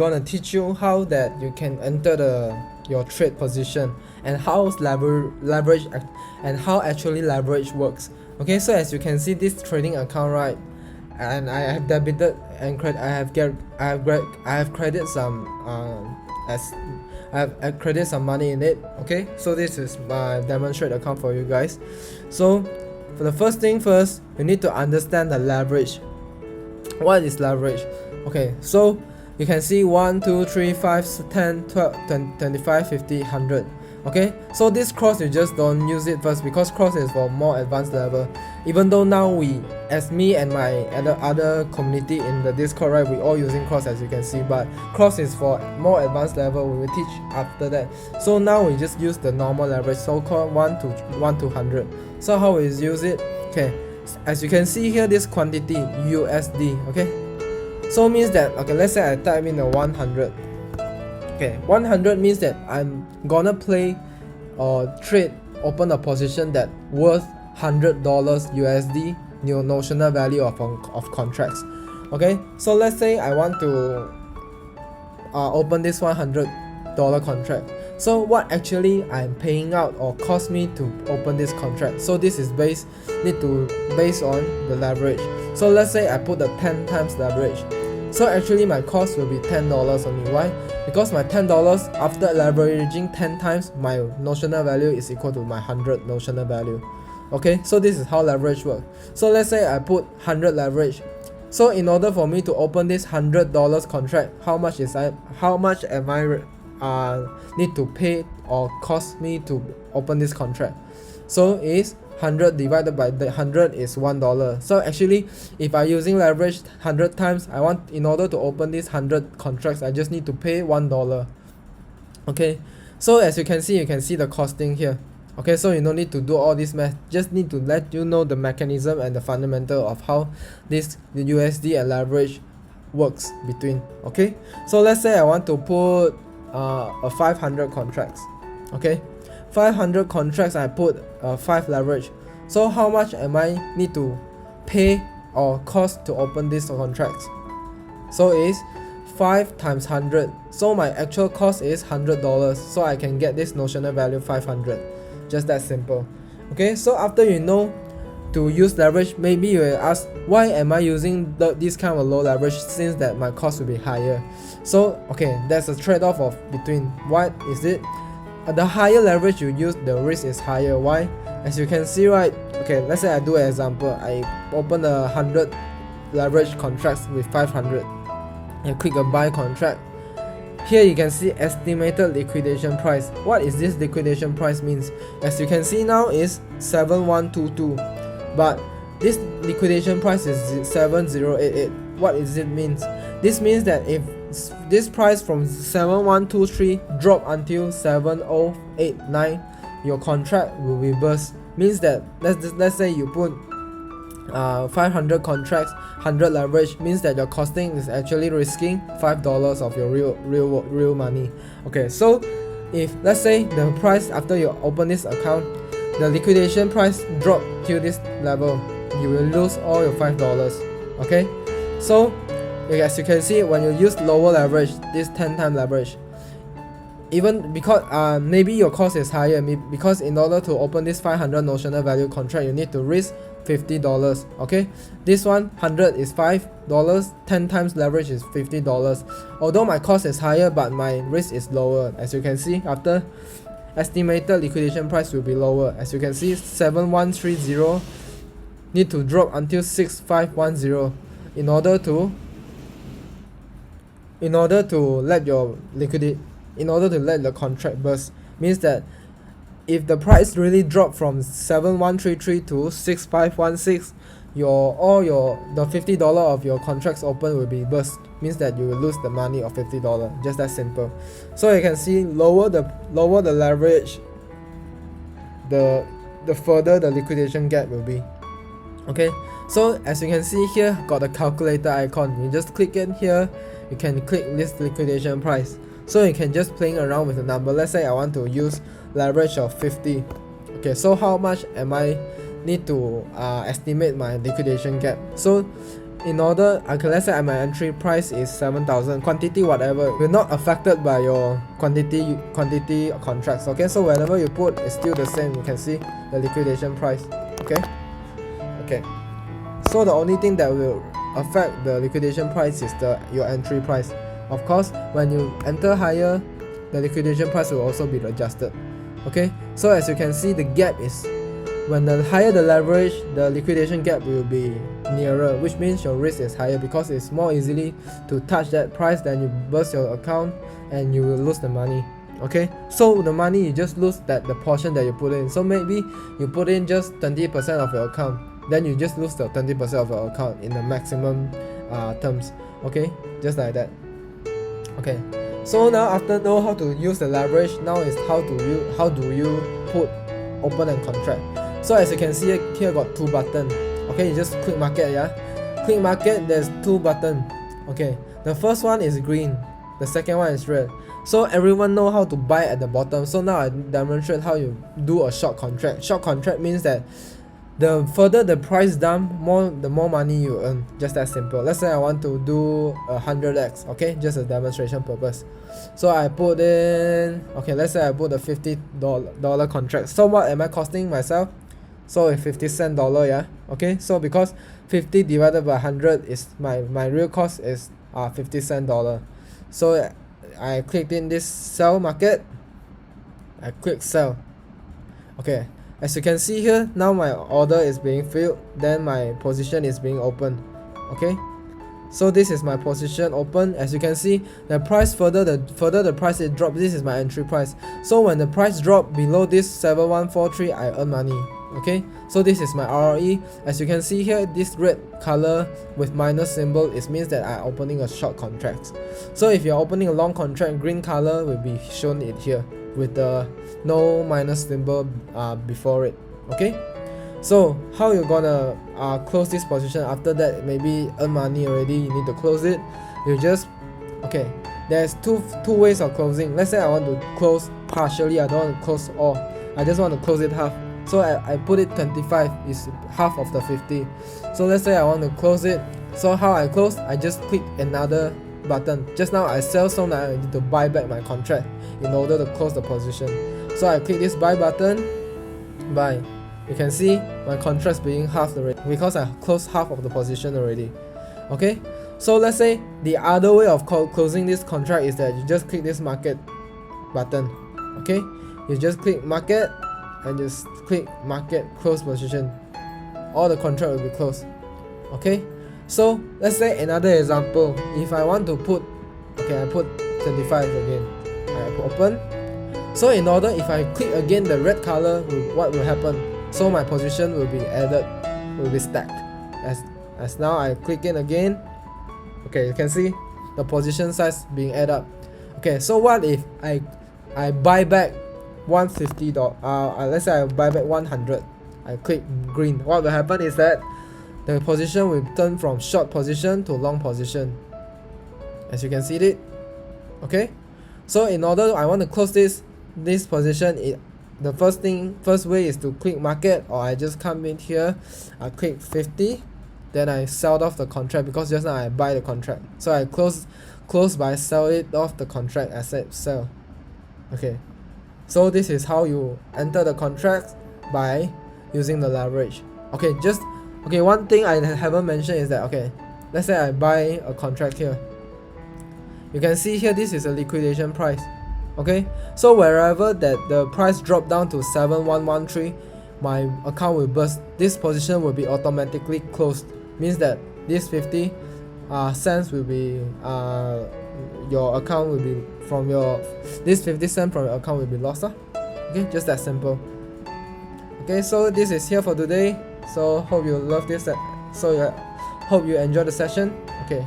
gonna teach you how that you can enter your trade position and how leverage and how actually leverage works. Okay, so as you can see this trading account, right, and I have debited and I have credited some I have credited some money in it. Okay, so this is my demonstrate account for you guys. So for the first thing first, you need to understand the leverage. What is leverage? Okay, so you can see 1 2 3 5 10 12 25 50 100. Okay, so this cross you just don't use it first because cross is for more advanced level. Even though now we, as me and my other community in the Discord, right, we all using cross as you can see, but cross is for more advanced level. We will teach after that. So now we just use the normal leverage, so called 1 to 100. So how we use it? Okay, as you can see here, this quantity USD. Okay, so means that, okay, let's say I type in the 100. Okay, 100 means that I'm gonna play or trade, open a position that worth $100 USD notional value of contracts. Okay, so let's say I want to open this $100 contract. So what actually I'm paying out or cost me to open this contract? So this is based on the leverage. So let's say I put the 10 times leverage. So actually my cost will be $10 only. Why? Because my $10 after leveraging 10 times, my notional value is equal to my 100 notional value. Okay, so this is how leverage works. So let's say I put 100 leverage. So in order for me to open this $100 contract, how much am I need to pay or cost me to open this contract? So is 100 divided by the 100 is $1. So actually, if I using leverage 100 times, in order to open these 100 contracts, I just need to pay $1. Okay, so as you can see the costing here. Okay, so you don't need to do all this math, just need to let you know the mechanism and the fundamental of how the USD and leverage works between. Okay, so let's say I want to put a 500 contracts. Okay, 500 contracts, I put 5 leverage. So how much am I need to pay or cost to open these contracts? So it's 5 times 100. So my actual cost is $100. So I can get this notional value 500. Just that simple. Okay, so after you know to use leverage, maybe you will ask, why am I using this kind of low leverage since that my cost will be higher? So okay, there's a trade-off of between what is it. The higher leverage you use, the risk is higher. Why? As you can see, right, okay, let's say I do an example. I open 100 leverage contracts with 500 and click a buy contract. Here you can see estimated liquidation price. What is this liquidation price means? As you can see now is 7122, but this liquidation price is 7088. What does it means? This means that if this price from 7123 drop until 7089, your contract will be burst. Means that let's say you put 500 contracts, 100 leverage, means that your costing is actually risking $5 of your real money. Okay, so if let's say the price after you open this account, the liquidation price drop to this level, you will lose all your $5. Okay, so as you can see, when you use lower leverage, this 10 times leverage, even because maybe your cost is higher, because in order to open this 500 notional value contract, you need to risk $50. Okay, this 100 is $5, 10 times leverage is $50. Although my cost is higher, but my risk is lower. As you can see, after estimated liquidation price will be lower. As you can see, 7130 need to drop until 6510 in order to let the contract burst. Means that if the price really drop from 7133 to 6516, the $50 of your contracts open will be burst. Means that you will lose the money of $50. Just that simple. So you can see, lower the leverage, the further the liquidation gap will be. Okay, so as you can see here, got the calculator icon. You just click it here, you can click this liquidation price. So you can just playing around with the number. Let's say I want to use leverage of 50. Okay, so how much am I need to estimate my liquidation gap? So in order, okay, let's say my entry price is 7,000, quantity whatever, you're not affected by your quantity contracts. Okay, so whatever you put is still the same. You can see the liquidation price. Okay, so the only thing that will affect the liquidation price is your entry price. Of course, when you enter higher, the liquidation price will also be adjusted. Okay, so as you can see, the gap is, when the higher the leverage, the liquidation gap will be nearer, which means your risk is higher because it's more easily to touch that price, then you burst your account and you will lose the money. Okay, so the money, you just lose the portion that you put in. So maybe you put in just 20% of your account, then you just lose the 20% of your account in the maximum terms. Okay, just like that. Okay, so now after know how to use the leverage, now is how do you put open and contract. So as you can see here got two buttons. Okay, you just click market. Click market, there's two buttons. Okay, the first one is green, the second one is red. So everyone know how to buy at the bottom. So now I demonstrate how you do a short contract. Short contract means that the further the price down, the more money you earn. Just that simple. Let's say I want to do 100x. Okay, just a demonstration purpose. So I put in, okay, let's say I put a $50 contract. So what am I costing myself? So it's 50 cent dollar. Yeah, okay, so because 50 divided by 100 is my real cost is 50 cent dollar. So I clicked in this sell market. I click sell. Okay, as you can see here, now my order is being filled, then my position is being opened. Okay, so this is my position open. As you can see, the price further the price it drops, this is my entry price. So when the price drop below this 7143, I earn money. Okay, so this is my ROE. As you can see here, this red color with minus symbol, it means that I'm opening a short contract. So if you're opening a long contract, green color will be shown it here with the no minus symbol before it. Okay, so how you gonna close this position? After that, maybe earn money already, you need to close it. You just, okay, there's two ways of closing. Let's say I want to close partially, I don't want to close all, I just want to close it half. So I put it 25 is half of the 50. So let's say I want to close it. So how I close? I just click another button. Just now I sell, so now I need to buy back my contract in order to close the position. So I click this buy button, buy. You can see my contract's being half already because I closed half of the position already. Okay, so let's say the other way of closing this contract is that you just click this market button. Okay, you just click market and just click market close position. All the contract will be closed. Okay, so let's say another example. If I want to put, okay, I put 25 again. I put open. So in order, if I click again the red color, what will happen? So my position will be added, will be stacked. As now I click in again. Okay, you can see the position size being added up. Okay, so what if I buy back $150, let's say I buy back 100, I click green. What will happen is that the position will turn from short position to long position, as you can see it. Okay, so in order I want to close this position, the first way is to click market, or I just come in here, I click 50, then I sell off the contract because just now I buy the contract. So I close by sell it off the contract, I said sell. Okay, so this is how you enter the contract by using the leverage. Okay, one thing I haven't mentioned is that, okay, let's say I buy a contract here. You can see here this is a liquidation price. Okay, so wherever that the price drop down to 7113, my account will burst. This position will be automatically closed. Means that this 50 cents will be your account will be from this 50 cents from your account will be lost. Okay, just that simple. Okay, so this is here for today. So hope you love this. So hope you enjoy the session. Okay.